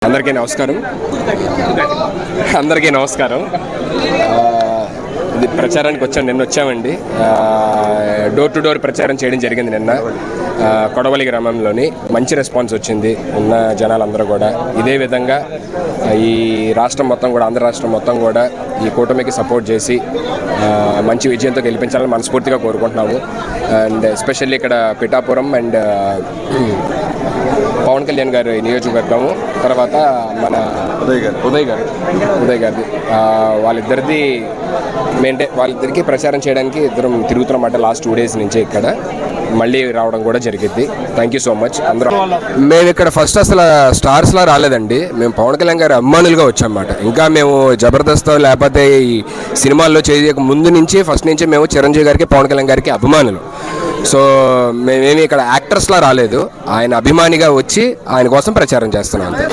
అందరికీ నమస్కారం. ఇది ప్రచారానికి నిన్న వచ్చామండి. డోర్ టు డోర్ ప్రచారం చేయడం జరిగింది నిన్న కొడవలి గ్రామంలోని. మంచి రెస్పాన్స్ వచ్చింది ఉన్న జనాలందరూ కూడా. ఇదే విధంగా ఈ రాష్ట్రం మొత్తం కూడా, ఆంధ్ర రాష్ట్రం మొత్తం కూడా ఈ కూటమికి సపోర్ట్ చేసి మంచి విజయంతో గెలిపించాలని మనస్ఫూర్తిగా కోరుకుంటున్నాము. అండ్ ఎస్పెషల్లీ ఇక్కడ పిఠాపురం అండ్ పవన్ కళ్యాణ్ గారి నియోజకవర్గము, తర్వాత మన ఉదయ్ గారిది, వాళ్ళిద్దరికీ ప్రచారం చేయడానికి ఇద్దరం తిరుగుతున్నమాట లాస్ట్ 2 days నుంచి. ఇక్కడ మళ్ళీ రావడం కూడా జరిగింది. Thank you so much. అందరం మేము ఇక్కడ ఫస్ట్ అసలు స్టార్స్లా రాలేదండి, మేము పవన్ కళ్యాణ్ గారి అభిమానులుగా వచ్చామన్నమాట. ఇంకా మేము జబర్దస్త్ లేకపోతే ఈ సినిమాల్లో చేయక ముందు నుంచి ఫస్ట్ నుంచి మేము చిరంజీవి గారికి, పవన్ కళ్యాణ్ గారికి అభిమానులు. సో మేమేమి ఇక్కడ యాక్టర్స్లా రాలేదు, ఆయన అభిమానిగా వచ్చి ఆయన కోసం ప్రచారం చేస్తున్నాం అంతే.